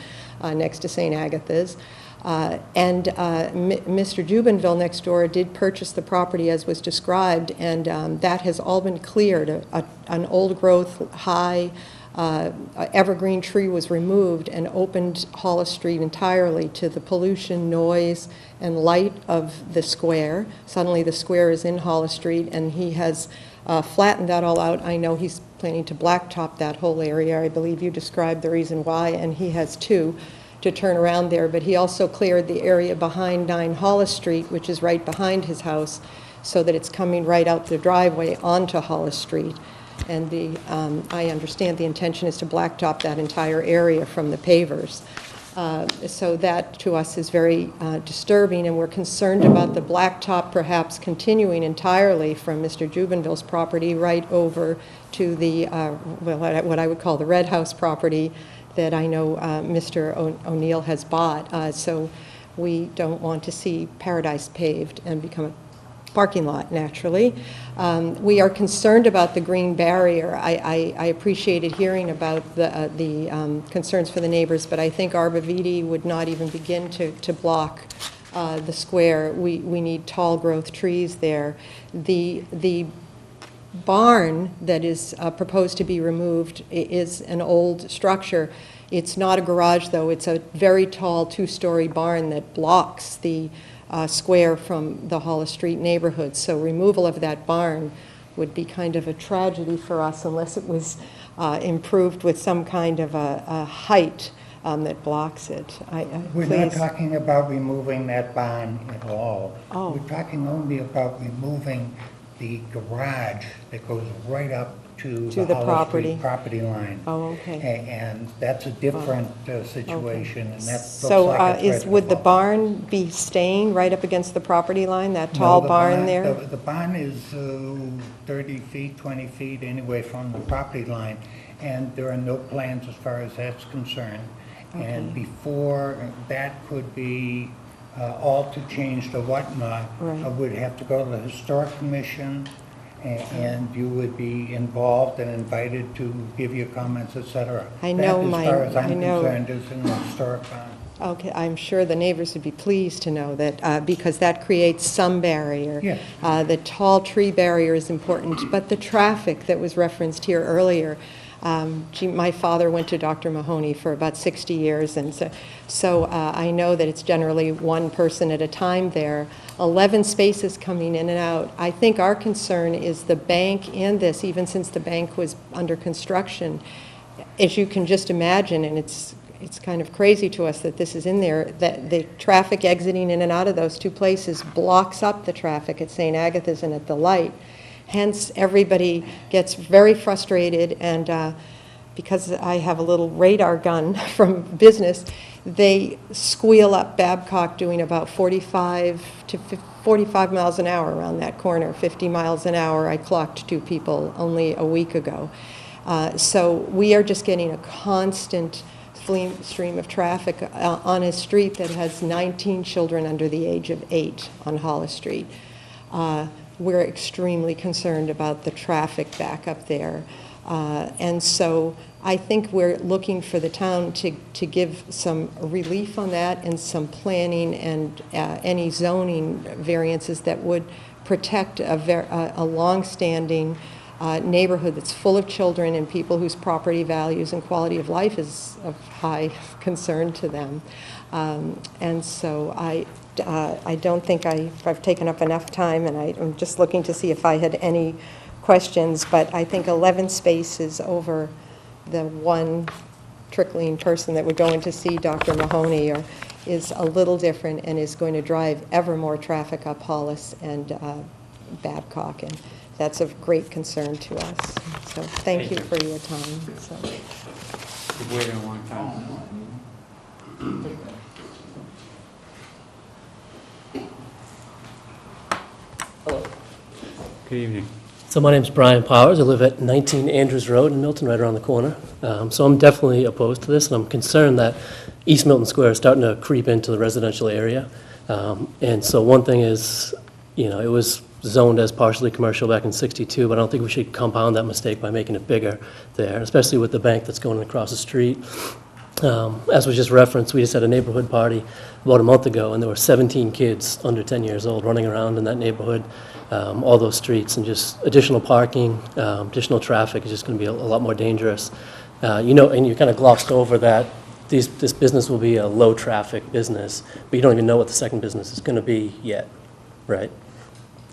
next to St. Agatha's. Mr. Jubinville next door did purchase the property as was described, and that has all been cleared. An old growth, high evergreen tree was removed and opened Hollis Street entirely to the pollution, noise, and light of the square. Suddenly the square is in Hollis Street, and he has flattened that all out. I know he's planning to blacktop that whole area. I believe you described the reason why, and he has too, to turn around there, but he also cleared the area behind 9 Hollis Street, which is right behind his house, so that it's coming right out the driveway onto Hollis Street. And I understand the intention is to blacktop that entire area from the pavers. So that, to us, is very disturbing, and we're concerned about the blacktop perhaps continuing entirely from Mr. Jubinville's property right over to the, what I would call the Red House property, that I know Mr. O'Neill has bought. So we don't want to see Paradise paved and become a parking lot, naturally. We are concerned about the green barrier. I appreciated hearing about the concerns for the neighbors, but I think arborvitae would not even begin to block the square. We need tall growth trees there. The barn that is proposed to be removed is an old structure. It's not a garage, though. It's a very tall two-story barn that blocks the square from the Hollis Street neighborhood. So removal of that barn would be kind of a tragedy for us unless it was improved with some kind of a height that blocks it. We're not Please. talking about removing that barn at all. Oh. We're talking only about removing the garage that goes right up to To the the Hollis property. Street property line. Oh, okay. And that's a different situation, and that looks So like it's ready to would the fall. barn be staying right up against the property line, that No, tall the barn there? The barn is 30 feet, 20 feet anyway from the property line, and there are no plans as far as that's concerned. And before that could be altered, changed, or whatnot, Right. I would have to go to the Historic Commission, and you would be involved and invited to give your comments, et cetera. I know That, as far as I I'm know- concerned, is an historic barn. Okay, I'm sure the neighbors would be pleased to know that, because that creates some barrier. Yes. The tall tree barrier is important, but the traffic that was referenced here earlier, my father went to Dr. Mahoney for about 60 years, and so I know that it's generally one person at a time there. 11 spaces coming in and out. I think our concern is the bank and this, even since the bank was under construction. As you can just imagine, and it's kind of crazy to us that this is in there, that the traffic exiting in and out of those two places blocks up the traffic at St. Agatha's and at the light. Hence, everybody gets very frustrated, and because I have a little radar gun from business, they squeal up Babcock doing about 45 miles an hour around that corner, 50 miles an hour. I clocked 2 people only a week ago. So we are just getting a constant stream of traffic on a street that has 19 children under the age of 8 on Hollis Street. We're extremely concerned about the traffic back up there. And so I think we're looking for the town to give some relief on that and some planning and any zoning variances that would protect a long-standing neighborhood that's full of children and people whose property values and quality of life is of high concern to them. And so I don't think I've taken up enough time, and I'm just looking to see if I had any questions, but I think 11 spaces over the one trickling person that would go in to see Dr. Mahoney is a little different and is going to drive ever more traffic up Hollis and Babcock, and that's of great concern to us. So thank you for your time. So. We've waited a long time. Good evening. So my name's Brian Powers. I live at 19 Andrews Road in Milton, right around the corner. So I'm definitely opposed to this, and I'm concerned that East Milton Square is starting to creep into the residential area. And so one thing is, you know, it was zoned as partially commercial back in '62, but I don't think we should compound that mistake by making it bigger there, especially with the bank that's going across the street. As was just referenced, we just had a neighborhood party about a month ago, and there were 17 kids under 10 years old running around in that neighborhood, all those streets, and just additional parking, additional traffic is just going to be a lot more dangerous. You know, and you kind of glossed over that this business will be a low-traffic business, but you don't even know what the second business is going to be yet, right?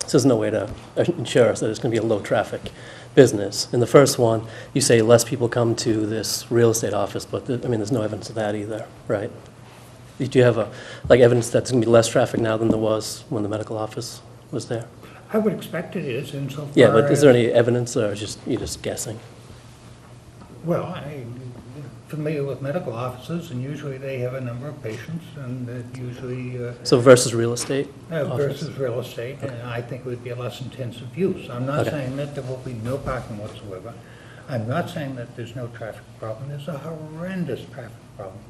So there's no way to ensure us that it's going to be a low-traffic business. In the first one, you say less people come to this real estate office, but I mean, there's no evidence of that either, right? Do you have evidence that there's going to be less traffic now than there was when the medical office was there? I would expect it is insofar as... Yeah, but is there any evidence, or you're just guessing? Well, I'm familiar with medical offices, and usually they have a number of patients, and that usually... So versus real estate office? versus real estate, and I think it would be a less intensive use. I'm not Okay. saying that there will be no parking whatsoever. I'm not saying that there's no traffic problem. There's a horrendous traffic problem.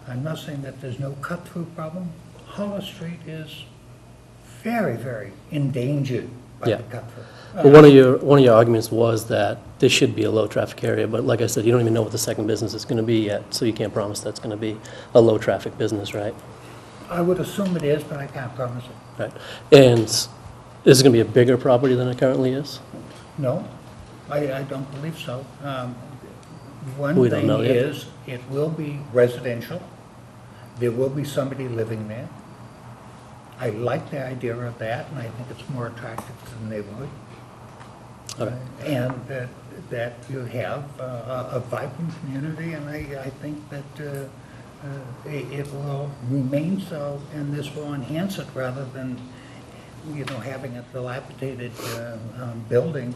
I'm not saying that there's no cut-through problem. Hollis Street is very, very endangered by Yeah. the cut-through. Well, one of your arguments was that this should be a low-traffic area, but like I said, you don't even know what the second business is going to be yet, so you can't promise that's going to be a low-traffic business, right? I would assume it is, but I can't promise it. Right. And this is going to be a bigger property than it currently is? No, I don't believe so. One We don't thing know yet. is, it will be residential. There will be somebody living there. I like the idea of that, and I think it's more attractive to the neighborhood. All right. And that you have a vibrant community, and I think that it will remain so, and this will enhance it rather than, having a dilapidated building.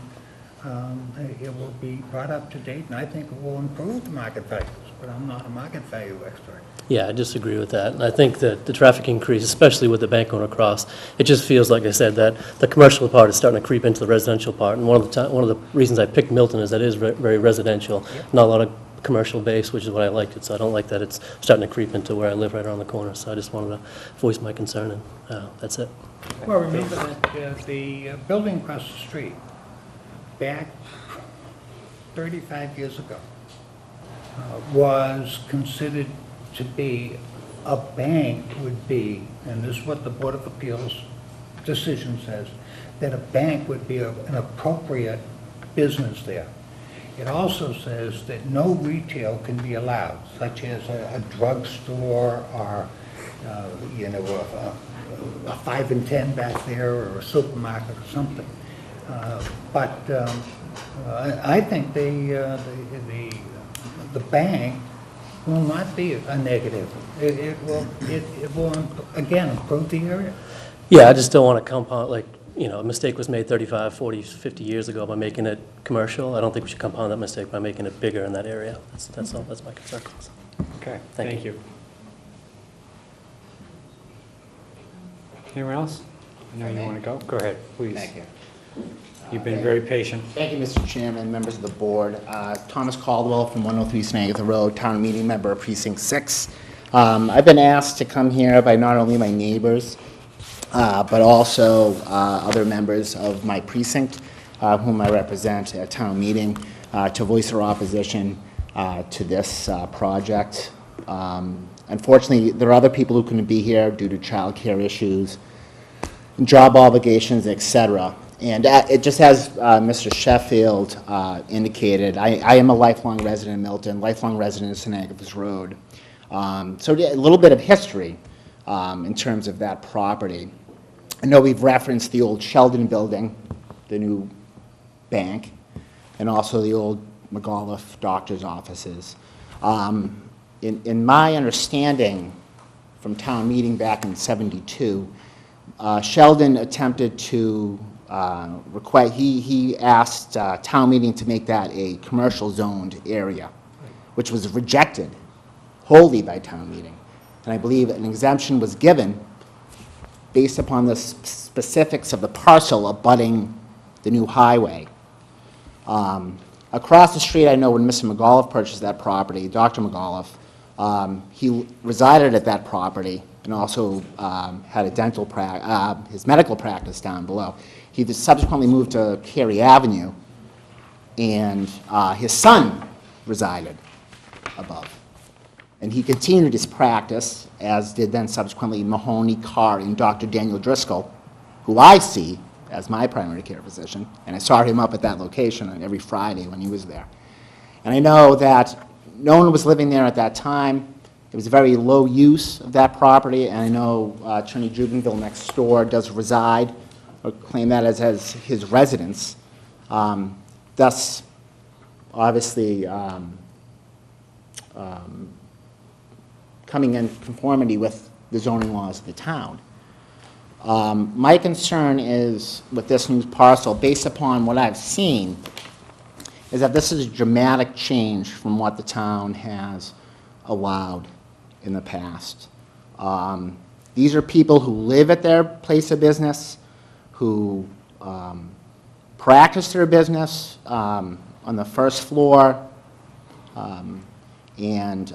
It will be brought up to date, and I think it will improve the market values, but I'm not a market value expert. Yeah, I disagree with that. And I think that the traffic increase, especially with the bank going across, it just feels, like I said, that the commercial part is starting to creep into the residential part. And one of the reasons I picked Milton is that it is very residential, not a lot of commercial base, which is what I liked it. So I don't like that it's starting to creep into where I live right around the corner. So I just wanted to voice my concern, and that's it. Well, remember that the building across the street, back 35 years ago, was considered to be, a bank would be, and this is what the Board of Appeals decision says, that a bank would be an appropriate business there. It also says that no retail can be allowed, such as a drugstore or, a 5 and 10 back there, or a supermarket or something. But I think the bank will not be a negative. It will, again, improve the area. Yeah, I just don't want to compound, a mistake was made 35, 40, 50 years ago by making it commercial. I don't think we should compound that mistake by making it bigger in that area. That's all, that's my concern. Okay, Thank thank you. Anyone else? I know you want to go. Go ahead, please. Thank you. You've been very patient. Thank you, Mr. Chairman, members of the board. Thomas Caldwell from 103 Snagatha Road, Town Meeting Member of Precinct 6. I've been asked to come here by not only my neighbors, but also other members of my precinct, whom I represent at town meeting, to voice their opposition to this project. Unfortunately, there are other people who couldn't be here due to childcare issues, job obligations, etc. And it just as Mr. Sheffield indicated, I am a lifelong resident of Milton, lifelong resident of St. Agatha's Road. So a little bit of history in terms of that property. I know we've referenced the old Sheldon building, the new bank, and also the old McAuliffe doctor's offices. In my understanding from town meeting back in '72, Sheldon attempted to he asked town meeting to make that a commercial zoned area, which was rejected wholly by town meeting. And I believe an exemption was given based upon the specifics of the parcel abutting the new highway. Across the street, I know when Mr. McAuliffe purchased that property, Dr. McAuliffe, he resided at that property and also had a dental his medical practice down below. He subsequently moved to Cary Avenue, and his son resided above. And he continued his practice, as did then subsequently Mahoney, Carr, and Dr. Daniel Driscoll, who I see as my primary care physician, and I saw him up at that location on every Friday when he was there. And I know that no one was living there at that time. It was a very low use of that property, and I know Attorney Jubenville next door does reside, or claim that as his residence, thus obviously coming in conformity with the zoning laws of the town. My concern is with this new parcel, based upon what I've seen, is that this is a dramatic change from what the town has allowed in the past. These are people who live at their place of business, who practice their business on the first floor, and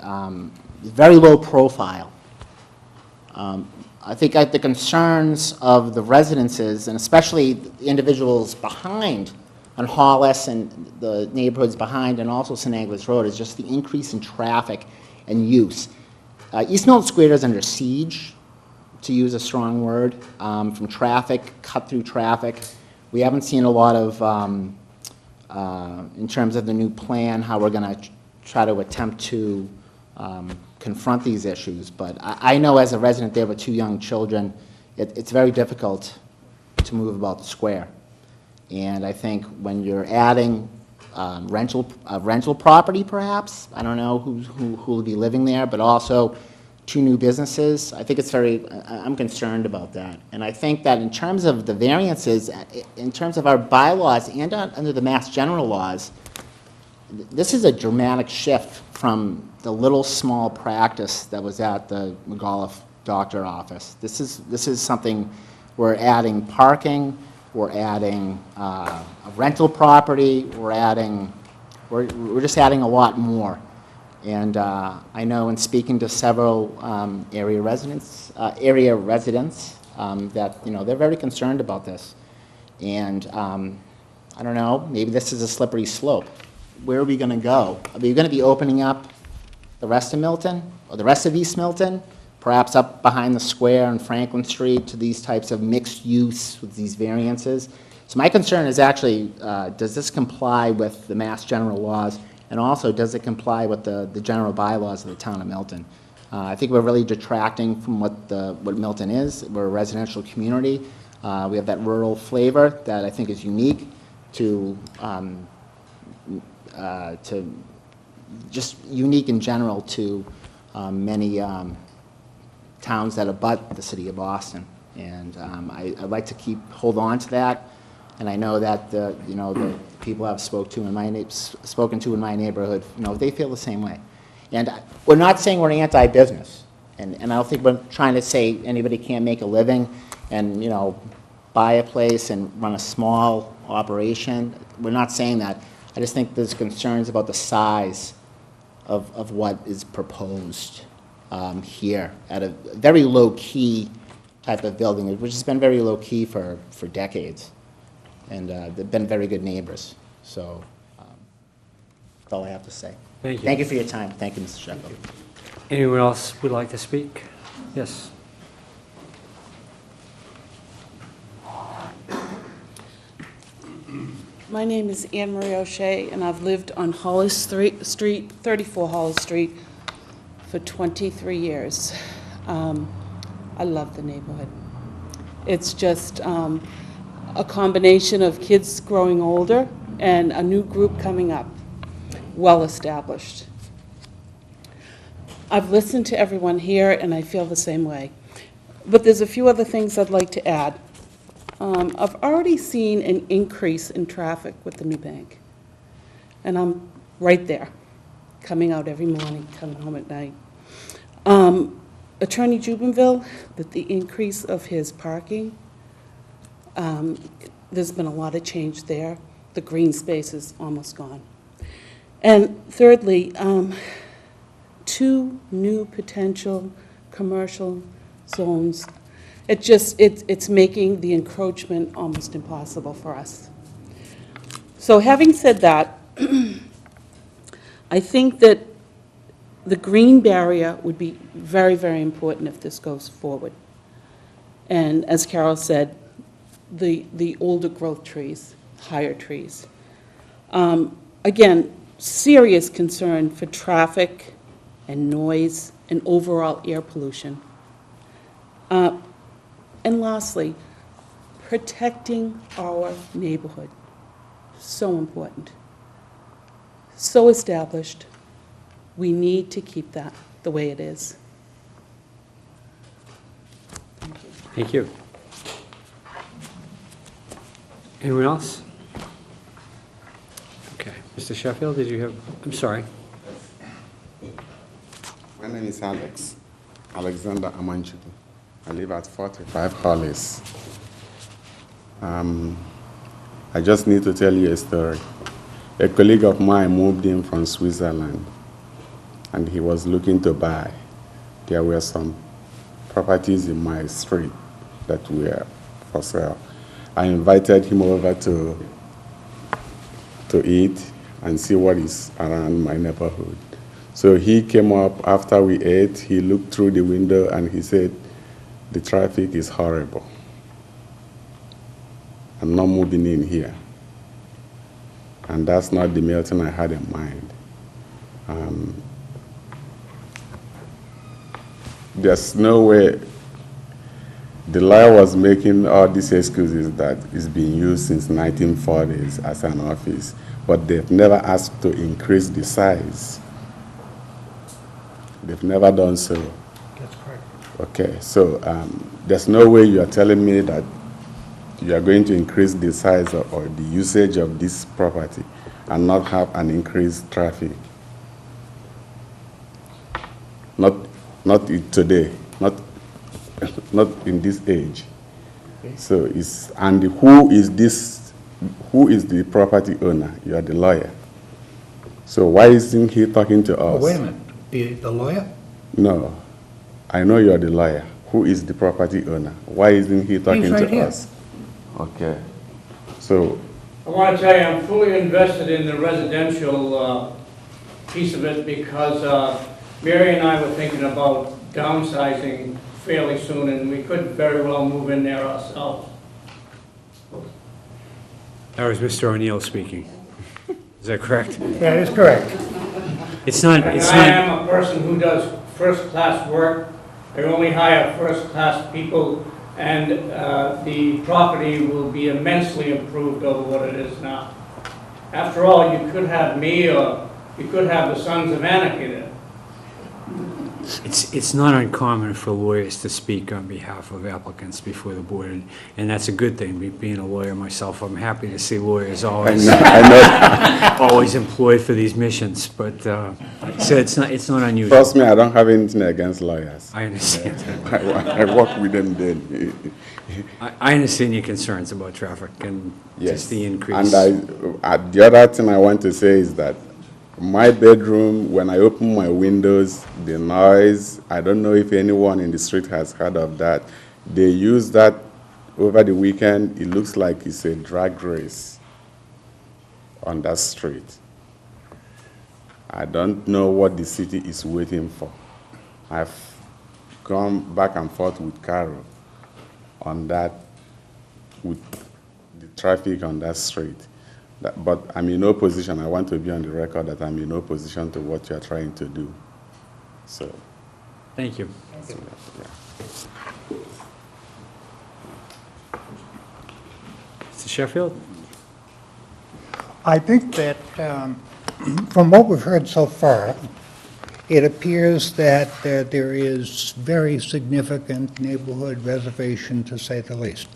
very low profile. I think the concerns of the residences, and especially the individuals behind on Hollis and the neighborhoods behind, and also St. Agatha's Road, is just the increase in traffic and use. East Milton Square is under siege, to use a strong word, from traffic, cut-through traffic. We haven't seen a lot of in terms of the new plan, how we're going to try to attempt to confront these issues. But I know as a resident there with 2 young children, it's very difficult to move about the square. And I think when you're adding rental property, perhaps, I don't know who will be living there, but also 2 new businesses, I think it's I'm concerned about that. And I think that in terms of the variances, in terms of our bylaws and under the Mass General laws, this is a dramatic shift from the little small practice that was at the McAuliffe doctor office. This is something, we're adding parking, we're adding a rental property, we're just adding a lot more. And I know in speaking to several area residents that, you know, they're very concerned about this. And I don't know, maybe this is a slippery slope. Where are we going to go? Are we going to be opening up the rest of Milton, or the rest of East Milton, perhaps up behind the square on Franklin Street to these types of mixed use with these variances? So my concern is actually, does this comply with the Mass General laws, and also does it comply with the general bylaws of the town of Milton? I think we're really detracting from what Milton is. We're a residential community. We have that rural flavor that I think is unique to just unique in general to many towns that abut the city of Boston. And I'd like to hold on to that. And I know that the people I've spoken to in my neighborhood, you know, they feel the same way. And we're not saying we're anti-business, and I don't think we're trying to say anybody can't make a living and, you know, buy a place and run a small operation. We're not saying that. I just think there's concerns about the size of what is proposed here at a very low-key type of building, which has been very low-key for decades. And they've been very good neighbors. So that's all I have to say. Thank you. Thank you for your time. Thank you, Mr. Sheffield. Anyone else would like to speak? Yes. My name is Anne Marie O'Shea, and I've lived on Hollis Street, 34 Hollis Street, for 23 years. I love the neighborhood. It's just a combination of kids growing older and a new group coming up, well established. I've listened to everyone here, and I feel the same way. But there's a few other things I'd like to add. I've already seen an increase in traffic with the new bank, and I'm right there, coming out every morning, coming home at night. Attorney Jubenville, with the increase of his parking, there's been a lot of change there. The green space is almost gone. And thirdly, 2 new potential commercial zones. It's making the encroachment almost impossible for us. So having said that, I think that the green barrier would be very, very important if this goes forward. And as Carol said, the older growth trees, higher trees. Again, serious concern for traffic and noise and overall air pollution. And lastly, protecting our neighborhood. So important. So established. We need to keep that the way it is. Thank you. Thank you. Anyone else? Okay. Mr. Sheffield, did you have, I'm sorry. My name is Alexander Amanchuku. I live at 45 Hollis. I just need to tell you a story. A colleague of mine moved in from Switzerland, and he was looking to buy. There were some properties in my street that were for sale. I invited him over to eat and see what is around my neighborhood. So he came up after we ate, he looked through the window and he said, "The traffic is horrible. I'm not moving in here." and that's not the Milton I had in mind. There's no way the lawyer was making all these excuses that it's been used since 1940s as an office, but they've never asked to increase the size. They've never done so. That's correct. Okay, so there's no way you are telling me that you are going to increase the size or the usage of this property and not have an increased traffic. Not today, not in this age. So and who is the property owner? You are the lawyer. So why isn't he talking to us? Oh, wait a minute, the lawyer? No, I know you are the lawyer. Who is the property owner? Why isn't he talking He's right to here. us? Okay, so I want to tell you, I'm fully invested in the residential piece of it because Mary and I were thinking about downsizing fairly soon, and we could very well move in there ourselves. That was Mr. O'Neill speaking. Is that correct? That is correct. It's not, And it's I not, am a person who does first-class work. I only hire first-class people, and the property will be immensely improved over what it is now. After all, you could have me, or you could have the Sons of Anarchy there. it's not uncommon for lawyers to speak on behalf of applicants before the board, and that's a good thing. Being a lawyer myself, I'm happy to see lawyers always, I know. always employed for these missions, but, so it's not unusual. Trust me, I don't have anything against lawyers. I understand. I work with them daily. I understand your concerns about traffic and just the increase. And the other thing I want to say is that my bedroom, when I open my windows, the noise, I don't know if anyone in the street has heard of that. They use that over the weekend. It looks like it's a drag race on that street. I don't know what the city is waiting for. I've gone back and forth with Carol on that, with the traffic on that street. But I'm in no position. I want to be on the record that I'm in no position to what you're trying to do. So. Thank you. Yeah. Mr. Sheffield? I think that from what we've heard so far, it appears that there is very significant neighborhood reservation, to say the least.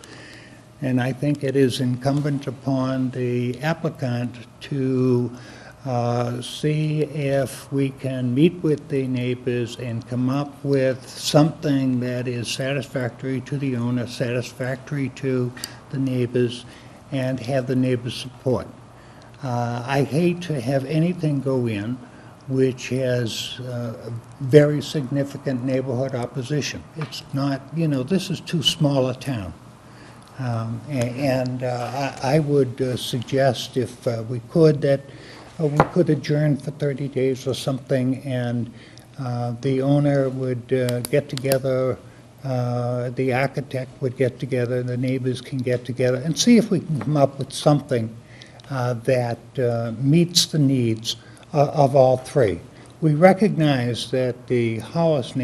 And I think it is incumbent upon the applicant to see if we can meet with the neighbors and come up with something that is satisfactory to the owner, satisfactory to the neighbors, and have the neighbors' support. I hate to have anything go in which has very significant neighborhood opposition. It's not, this is too small a town. I would suggest, if we could, that we could adjourn for 30 days or something, and the owner would get together, the architect would get together, the neighbors can get together, and see if we can come up with something that meets the needs of all three. We recognize that the Hollis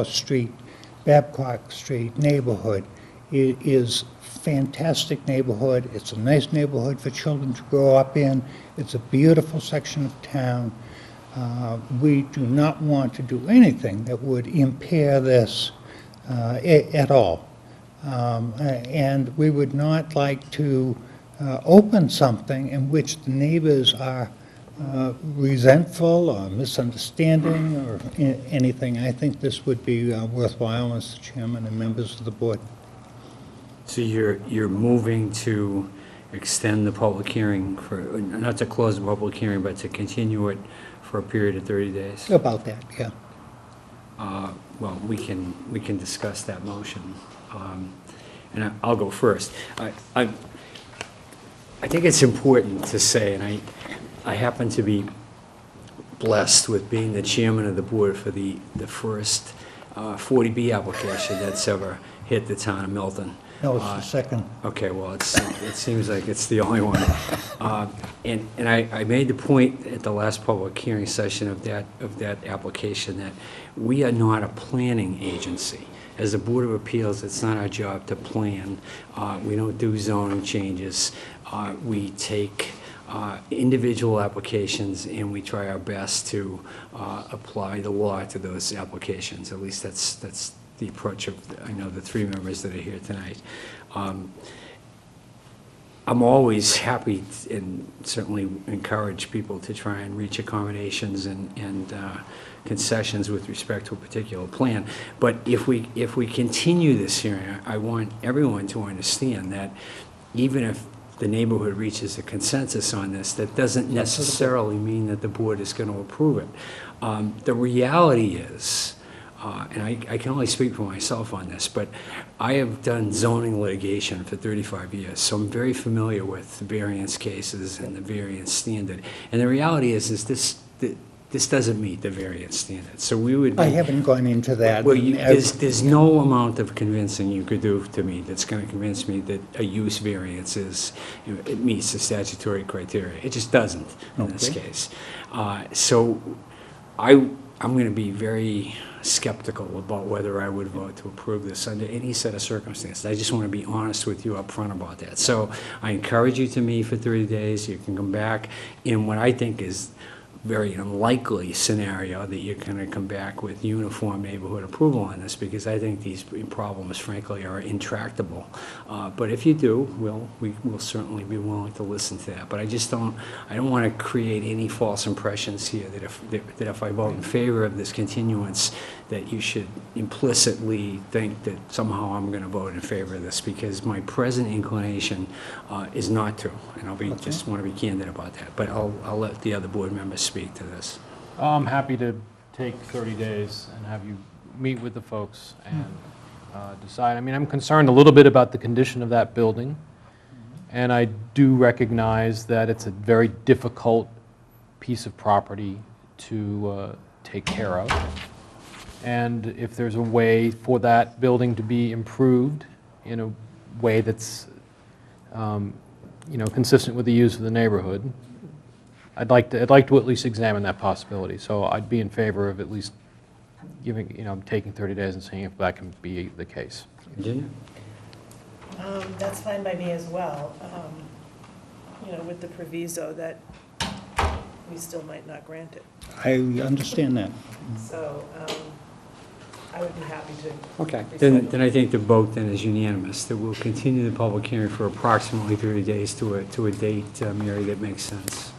Street, Babcock Street neighborhood is fantastic neighborhood. It's a nice neighborhood for children to grow up in. It's a beautiful section of town. We do not want to do anything that would impair this at all. And we would not like to open something in which the neighbors are resentful or misunderstanding or anything. I think this would be worthwhile, Mr. Chairman and members of the board. So you're moving to extend the public hearing for, not to close the public hearing, but to continue it for a period of 30 days? About that, yeah. Well, we can discuss that motion. And I'll go first. I think it's important to say, and I happen to be blessed with being the chairman of the board for the first 40B application that's ever hit the town of Milton. No, it's the second. Okay, well, it seems like it's the only one. And I made the point at the last public hearing session of that application that we are not a planning agency. As the Board of Appeals, it's not our job to plan. We don't do zoning changes. We take individual applications and we try our best to apply the law to those applications. At least that's the approach of, I know, the three members that are here tonight. I'm always happy and certainly encourage people to try and reach accommodations and concessions with respect to a particular plan. But if we continue this hearing, I want everyone to understand that even if the neighborhood reaches a consensus on this, that doesn't necessarily mean that the board is going to approve it. The reality is, and I can only speak for myself on this, but I have done zoning litigation for 35 years, so I'm very familiar with the variance cases and the variance standard. And the reality is this doesn't meet the variance standard. So we would. I haven't gone into that. Well, there's no amount of convincing you could do to me that's going to convince me that a use variance it meets the statutory criteria. It just doesn't in this case. So I'm going to be very skeptical about whether I would vote to approve this under any set of circumstances. I just want to be honest with you up front about that. So I encourage you to meet for 30 days. You can come back in what I think is very unlikely scenario that you're going to come back with uniform neighborhood approval on this, because I think these problems, frankly, are intractable. But if you do, we will certainly be willing to listen to that. But I don't want to create any false impressions here that if I vote in favor of this continuance, that you should implicitly think that somehow I'm going to vote in favor of this, because my present inclination is not to, and just want to be candid about that. But I'll let the other board members speak to this. I'm happy to take 30 days and have you meet with the folks and decide. I mean, I'm concerned a little bit about the condition of that building, and I do recognize that it's a very difficult piece of property to take care of. And if there's a way for that building to be improved in a way that's, consistent with the use of the neighborhood, I'd like to at least examine that possibility. So I'd be in favor of at least taking 30 days and seeing if that can be the case. Virginia? That's fine by me as well, with the proviso that we still might not grant it. I understand that. So I would be happy to. Okay, then I think the vote then is unanimous, that we'll continue the public hearing for approximately 30 days to a date, Mary, that makes sense.